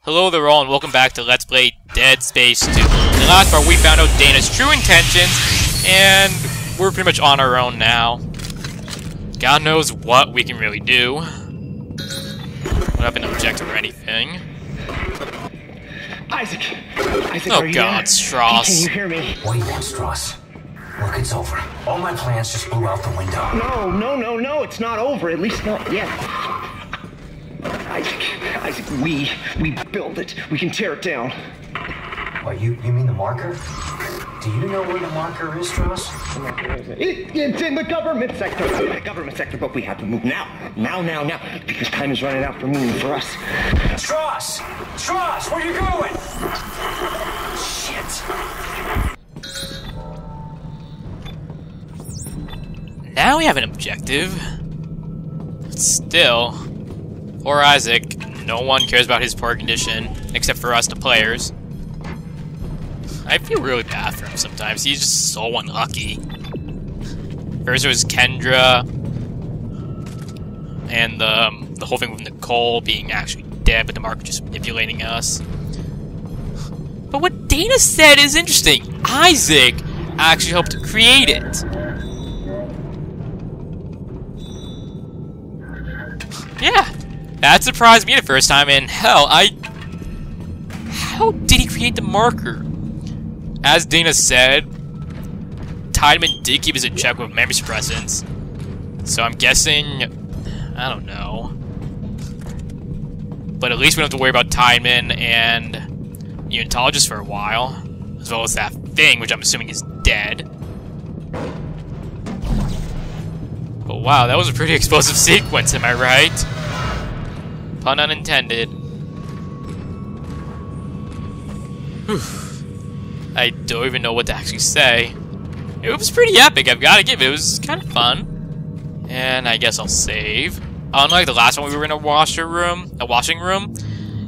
Hello there all and welcome back to Let's Play Dead Space 2. In the last part we found out Dana's true intentions, and we're pretty much on our own now. God knows what we can really do. We don't have an objective or anything. Isaac, oh are you God, there? Strauss. Can you hear me? What do you want, Strauss? Look, it's over. All my plans just blew out the window. No, it's not over. At least not yet. Isaac, we build it. We can tear it down. What, you mean the marker? Do you know where the marker is, Strauss? It's in the government sector. But we have to move now, because time is running out for me and for us. Strauss, where you going? Shit. Now we have an objective. But still, poor Isaac. No one cares about his poor condition, except for us, the players. I feel really bad for him sometimes. He's just so unlucky. First it was Kendra, and the whole thing with Nicole being actually dead, but the marker just manipulating us. But what Dana said is interesting. Isaac actually helped create it. Yeah, that surprised me the first time, and hell, how did he create the marker? As Dana said, Tiedemann did keep us in check with memory suppressants, so I'm guessing, I don't know. But at least we don't have to worry about Tiedemann and unitologists for a while, as well as that thing, which I'm assuming is dead. But wow, that was a pretty explosive sequence, am I right? Pun unintended. Whew. I don't even know what to actually say. It was pretty epic, I've gotta give it. It was kind of fun. And I guess I'll save. Unlike the last one we were in a washing room,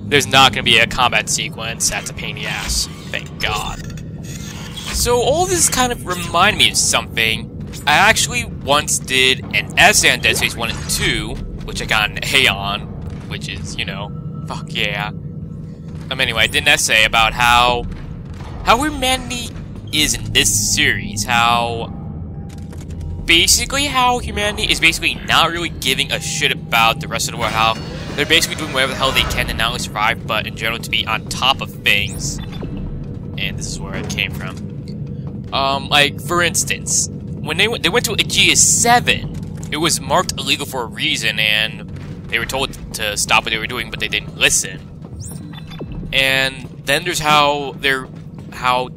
there's not gonna be a combat sequence. That's a pain in the ass. Thank God. So all this kind of reminded me of something. I actually once did an essay on Dead Space 1 and 2, which I got an A on, which is, you know, fuck yeah. Anyway, I did an essay about how humanity is in this series, how humanity is basically not really giving a shit about the rest of the world, how they're basically doing whatever the hell they can to not only survive, but in general to be on top of things. And this is where it came from. Like, for instance, when they went to Aegis 7, it was marked illegal for a reason, and they were told to stop what they were doing, but they didn't listen. And then there's how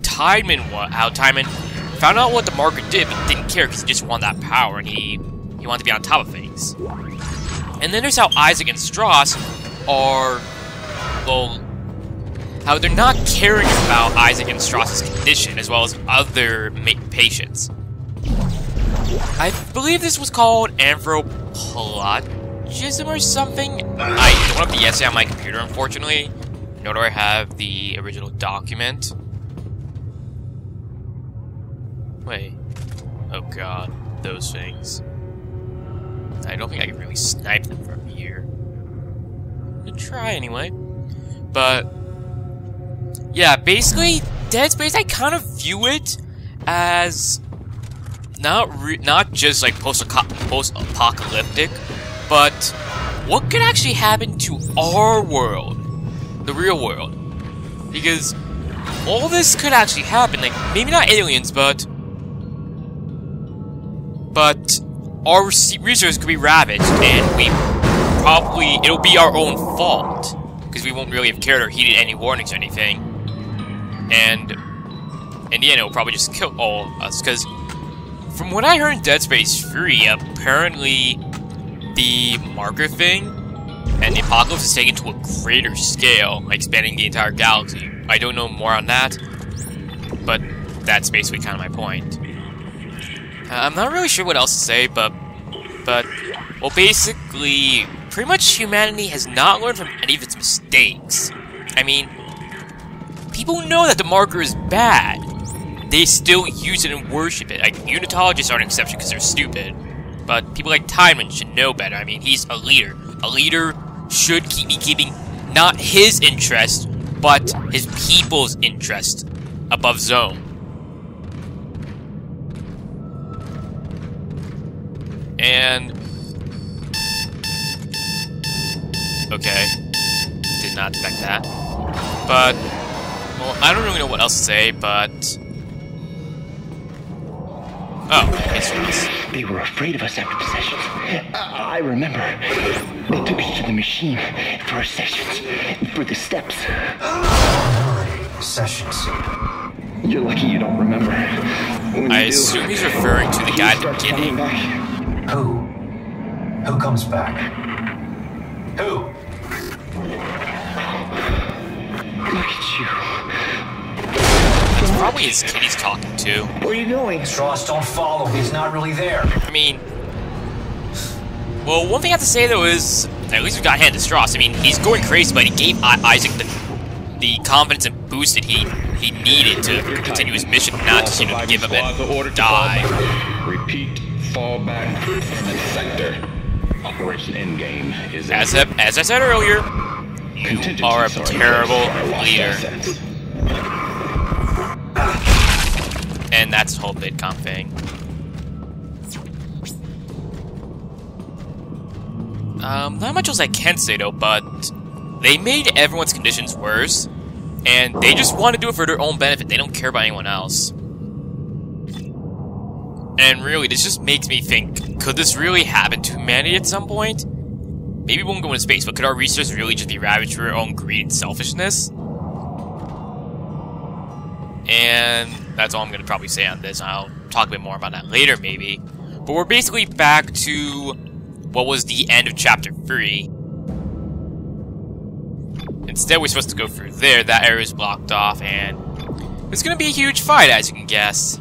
Tiedemann found out what the marker did, but didn't care because he just wanted that power, and he wanted to be on top of things. And then there's how Isaac and Strauss are, well, how they're not caring about Isaac and Strauss's condition, as well as other patients. I believe this was called anthropologism or something. I don't have the essay on my computer, unfortunately, nor do I have the original document. Wait. Oh God, those things. I don't think I can really snipe them from here. I'll try anyway. But yeah, basically, Dead Space, I kind of view it as not just like post-apocalyptic, but what could actually happen to our world, the real world? Because all this could actually happen, like maybe not aliens, but our resources could be ravaged, and it'll be our own fault, because we won't really have cared or heeded any warnings or anything, and in the end it'll probably just kill all of us, because from what I heard in Dead Space 3, apparently the marker thing and the apocalypse is taken to a greater scale, like spanning the entire galaxy. I don't know more on that, but that's basically kind of my point. I'm not really sure what else to say, but well, basically, pretty much humanity has not learned from any of its mistakes. I mean, people know that the marker is bad. They still use it and worship it. Like, unitologists are an exception because they're stupid. But people like Tiedemann should know better. I mean, he's a leader. A leader should be keeping not his interest, but his people's interest above Zone. And... okay. Did not expect that. But... well, I don't really know what else to say, but... oh, it's Ross. They were afraid of us after the sessions. I remember. They took us to the machine for our sessions, for the steps. Sessions. You're lucky you don't remember. I assume he's referring to the guy at the beginning. Who comes back? Who? Look at you. It's probably his kid he's talking to. Where are you going? Strauss, don't follow. He's not really there. I mean... well, one thing I have to say, though, is... at least we got hand to Strauss. I mean, he's going crazy, but he gave Isaac the confidence and boost that he needed to continue his mission, not just, you know, give up and die. Repeat, fall back in the sector. Operation Endgame is... as I said earlier, you are a terrible leader. And that's the whole VidCon thing. Not much else I can say though, but they made everyone's conditions worse, and they just want to do it for their own benefit. They don't care about anyone else. And really, this just makes me think, could this really happen to humanity at some point? Maybe we won't go into space, but could our research really just be ravaged for our own greed and selfishness? And that's all I'm going to probably say on this. I'll talk a bit more about that later, maybe. But we're basically back to what was the end of Chapter 3. Instead, we're supposed to go through there. That area is blocked off, and it's going to be a huge fight, as you can guess.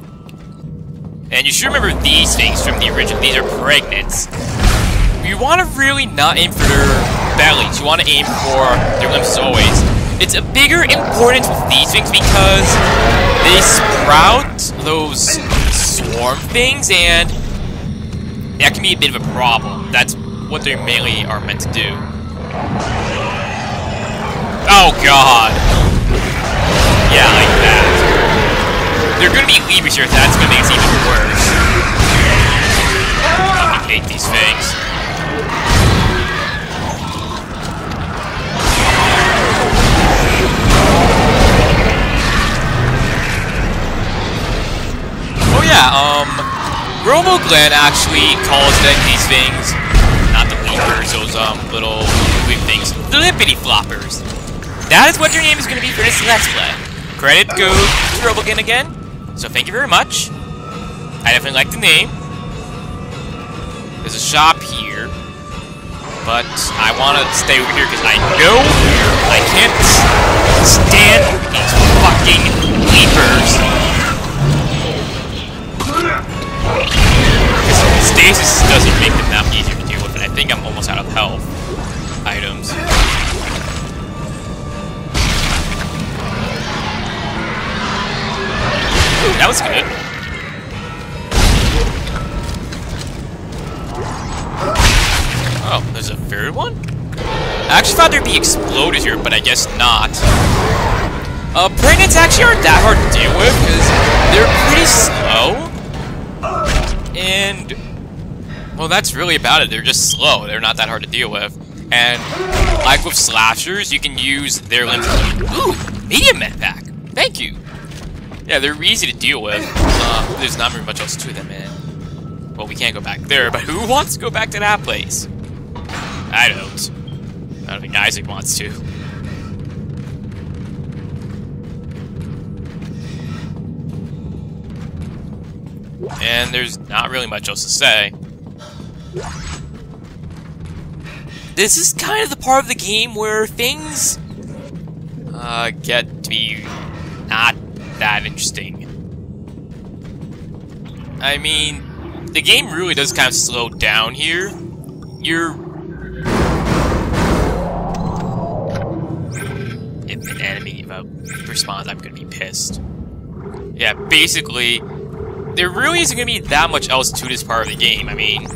And you should remember these things from the original. These are pregnants. You want to really not aim for their bellies. You want to aim for their limbs always. It's a bigger importance with these things because they sprout those swarm things, and that can be a bit of a problem. That's what they mainly are meant to do. Oh god! Yeah, like that. They're gonna be leavers here, so that's gonna make it even worse. I hate these things. Oh yeah, Robo Glenn actually calls them these things, not the leapers, those little weird things, the lippity floppers. That is what your name is going to be for this Let's Play. Credit goes to Robo Glenn again, so thank you very much. I definitely like the name. There's a shop here, but I want to stay over here because I know I can't stand these fucking leapers. Stasis doesn't make them that easier to deal with, and I think I'm almost out of health items. That was good. Oh, there's a third one? I actually thought there'd be exploders here, but I guess not. Pregnants actually aren't that hard to deal with, because they're pretty slow. And, well, that's really about it. They're just slow. They're not that hard to deal with. And, like with slashers, you can use their limbs. Ooh, medium med pack. Thank you. Yeah, they're easy to deal with. There's not very much else to them, man. Well, we can't go back there, but who wants to go back to that place? I don't. I don't think Isaac wants to. And there's not really much else to say. This is kind of the part of the game where things get to be not that interesting. I mean, the game really does kind of slow down here. If an enemy responds, I'm gonna be pissed. Yeah, basically, there really isn't gonna be that much else to this part of the game. I mean,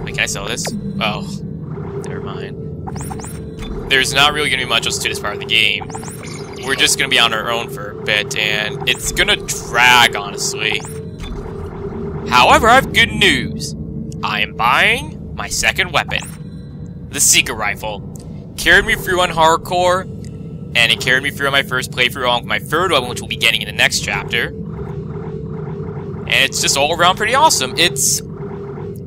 wait, can I sell this? Oh, never mind. there's not really gonna be much else to this part of the game. We're just gonna be on our own for a bit, and it's gonna drag, honestly. However, I have good news. I am buying my second weapon. The Seeker Rifle. Carried me through on Hardcore, and it carried me through on my first playthrough along with my third weapon, which we'll be getting in the next chapter. And it's just all around pretty awesome. It's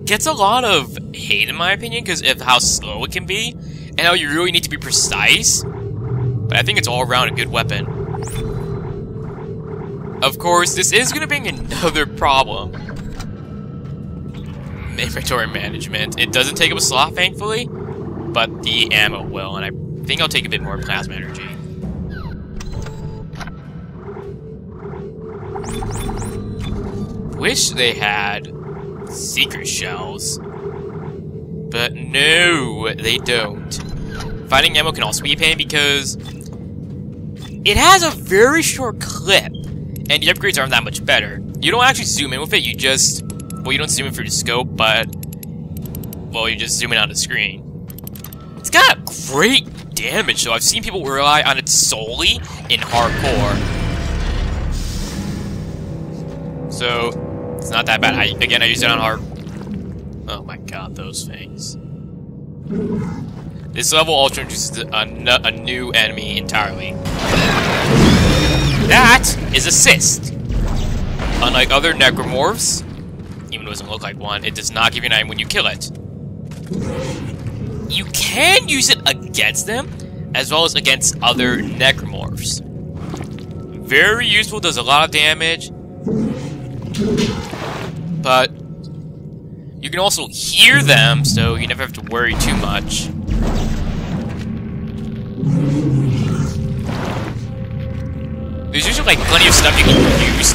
gets a lot of hate in my opinion because of how slow it can be and how you really need to be precise, but I think it's all around a good weapon. Of course, this is going to bring another problem. Inventory management. It doesn't take up a slot, thankfully, but the ammo will, and I think I'll take a bit more plasma energy. Wish they had secret shells, but no, they don't. Finding ammo can also be a pain because it has a very short clip, and the upgrades aren't that much better. You don't actually zoom in with it, you just, well, you don't zoom in through the scope, but, well, you just zoom in on the screen. It's got great damage, though. I've seen people rely on it solely in hardcore. So, it's not that bad. I use it on hard. Oh my god, those things. This level also introduces a new enemy entirely. That is Assist. Unlike other necromorphs, even though it doesn't look like one, it does not give you an item when you kill it. You can use it against them, as well as against other necromorphs. Very useful, does a lot of damage. But you can also hear them, so you never have to worry too much. There's usually like plenty of stuff you can use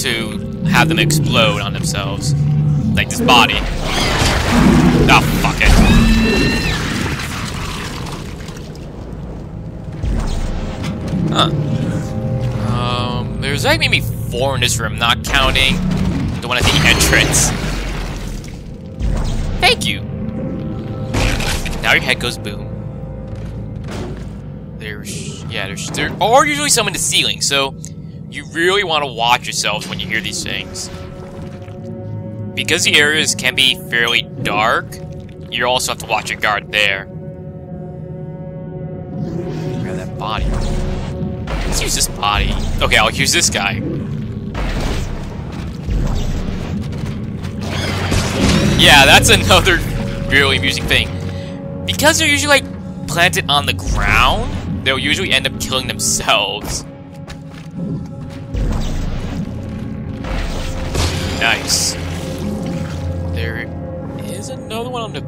to have them explode on themselves, like this body. Oh, fuck it. Huh. There's like maybe 4 in this room, not counting the one at the entrance. Thank you. Now your head goes boom. There are usually some in the ceiling, so you really want to watch yourselves when you hear these things. Because the areas can be fairly dark, you also have to watch your guard there. Grab that body. Let's use this body. Okay, I'll use this guy. Yeah, that's another really amusing thing. Because they're usually like planted on the ground, they'll usually end up killing themselves. Nice. There is another one on the...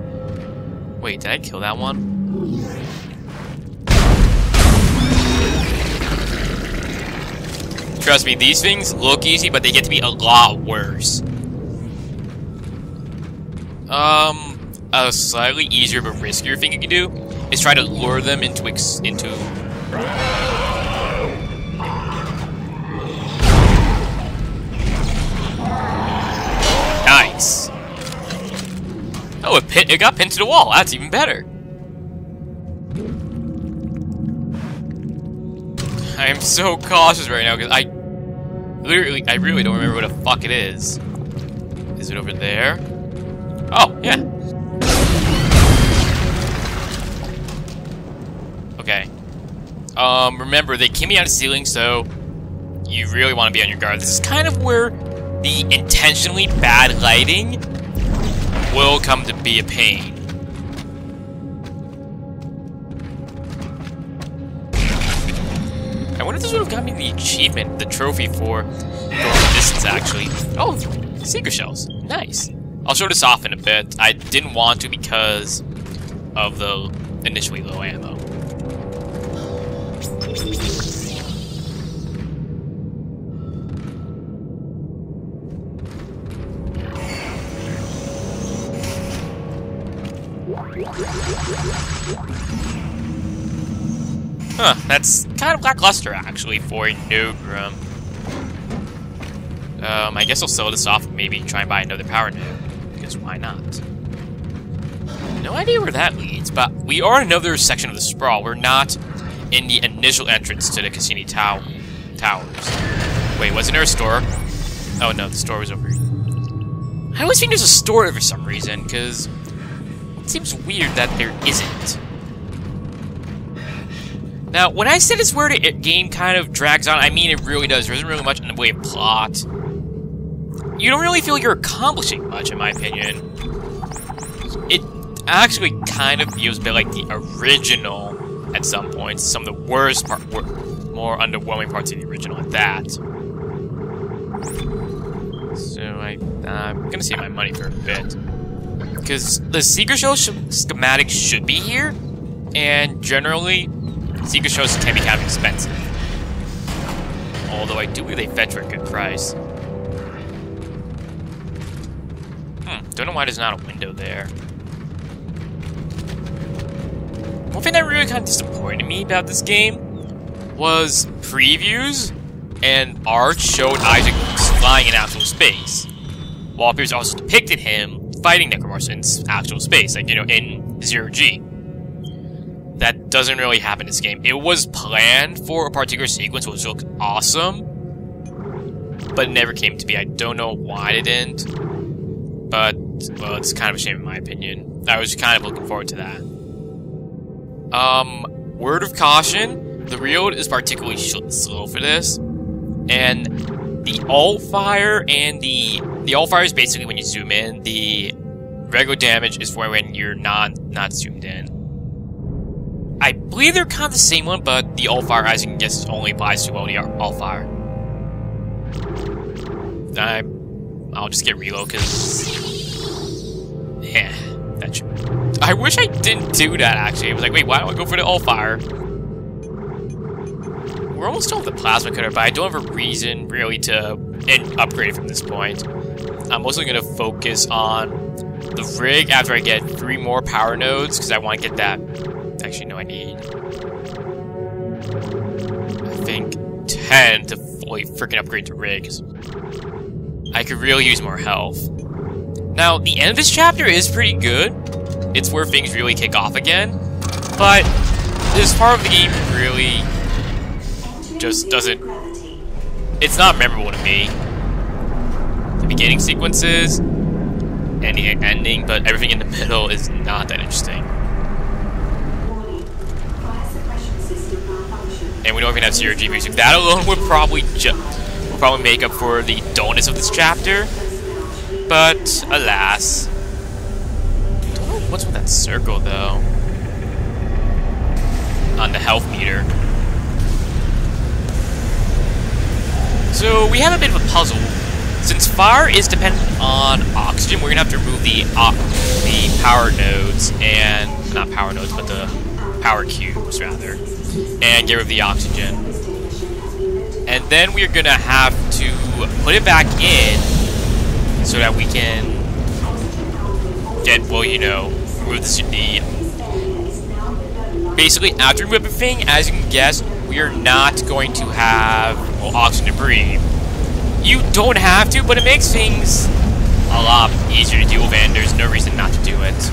Wait, did I kill that one? Trust me, these things look easy, but they get to be a lot worse. A slightly easier but riskier thing you can do is try to lure them into Nice. Oh, it got pinned to the wall. That's even better. I am so cautious right now because I really don't remember what the fuck it is. Is it over there? Oh, yeah. Okay. Remember, they can be on the ceiling, so you really want to be on your guard. This is kind of where the intentionally bad lighting will come to be a pain. I wonder if this would have got me the achievement, the trophy for going the distance, actually. Oh, Seeker Shells. Nice. I'll show this off in a bit. I didn't want to because of the initially low ammo. Huh, that's kind of lackluster, actually, for a noob room. I guess I'll sell this off and maybe try and buy another power node, because why not? No idea where that leads, but we are in another section of the Sprawl. We're not in the initial entrance to the Cassini towers. Wait, wasn't there a store? Oh no, the store was over here. I always think there's a store there for some reason, because it seems weird that there isn't. Now, when I said it's where the game kind of drags on, I mean it really does. There isn't really much in the way of plot. You don't really feel you're accomplishing much, in my opinion. It actually kind of feels a bit like the original at some points. Some of the worst more underwhelming parts of the original at that. So I'm gonna save my money for a bit. Because the Secret Show schematics should be here, and generally, Secret Shows can be kind of expensive. Although I do believe they fetch for a good price. Don't know why there's not a window there. One thing that really kind of disappointed me about this game was previews and art showed Isaac flying in actual space. Wallpapers also depicted him fighting Necromorphs in actual space, like, you know, in 0G. That doesn't really happen in this game. It was planned for a particular sequence which looked awesome, but it never came to be. I don't know why it didn't, but, well, it's kind of a shame in my opinion. I was kind of looking forward to that. Word of caution, the reload is particularly slow for this, and the alt-fire and the alt-fire is basically when you zoom in, the regular damage is for when you're not zoomed in. I believe they're kind of the same one, but the alt-fire, as you can guess, only applies to the alt-fire. I'll just get reload, because... yeah, that should... I wish I didn't do that, actually. I was like, wait, why don't I go for the alt-fire? We're almost done with the plasma cutter, but I don't have a reason, really, to upgrade it from this point. I'm mostly going to focus on the rig after I get 3 more power nodes, because I want to get that... Actually, no, I need... I think 10 to fully freaking upgrade the rig. I could really use more health. Now, the end of this chapter is pretty good. It's where things really kick off again. But this part of the game really just doesn't... It's not memorable to me. The beginning sequences and the ending, but everything in the middle is not that interesting. And we don't even have zero G music. That alone would probably make up for the dullness of this chapter. But alas, I don't know what's with that circle though on the health meter. So we have a bit of a puzzle. Since fire is dependent on oxygen, we're gonna have to remove the power nodes and not power nodes, but the power cubes rather, and get rid of the oxygen. And then we're gonna have to put it back in so that we can get, well, you know, remove the basically after removing everything, as you can guess, we are not going to have, well, oxygen to breathe. You don't have to, but it makes things a lot easier to deal with, and there's no reason not to do it.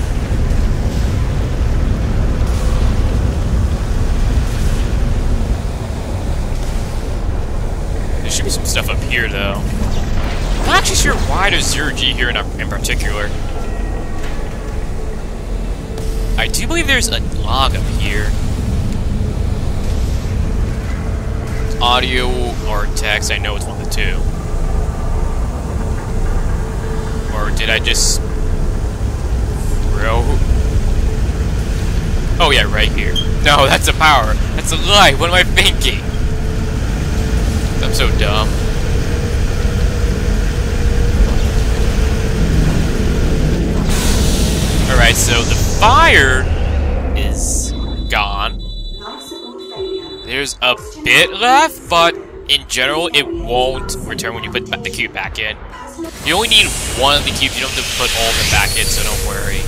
There should be some stuff up here, though. I'm not actually sure why there's 0G here in particular. I do believe there's a log up here. Audio or text, I know it's one of the two. Or did I just throw? Oh yeah, right here. No, that's a power. That's a lie. What am I thinking? I'm so dumb. Alright, so the fire is gone. There's a bit left, but in general, it won't return when you put the cube back in. You only need one of the cubes, you don't have to put all of them back in, so don't worry.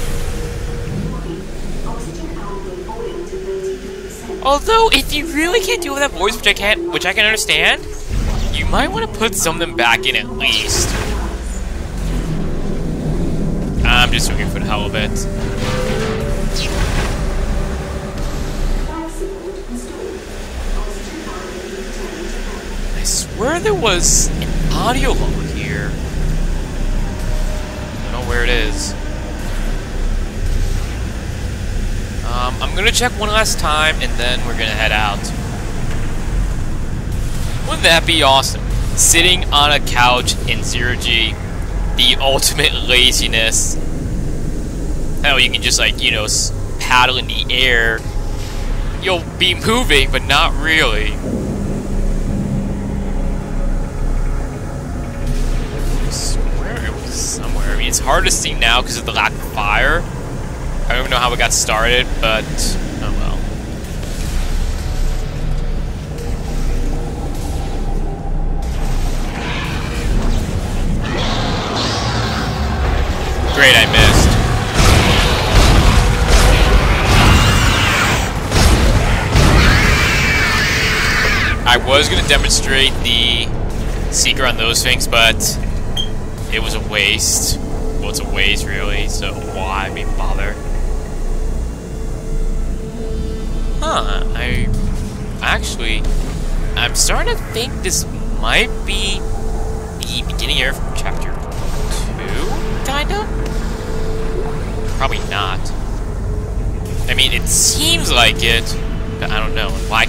Although, if you really can't deal with that voice, which I can understand, you might want to put some of them back in at least. I'm just looking for the hell of it. swear there was an audio log here. I don't know where it is. I'm gonna check one last time, and then we're gonna head out. Wouldn't that be awesome? Sitting on a couch in 0G, the ultimate laziness. Hell, you can just, like, you know, paddle in the air. You'll be moving, but not really. I swear it was somewhere. I mean, it's hard to see now because of the lack of fire. I don't even know how it got started, but oh well. Great, I missed. I was going to demonstrate the seeker on those things, but it was a waste. Well, it's a waste, really, so why even bother? Huh, I'm starting to think this might be the beginning area from chapter 2, kinda? Probably not. I mean, it seems like it, but I don't know. Why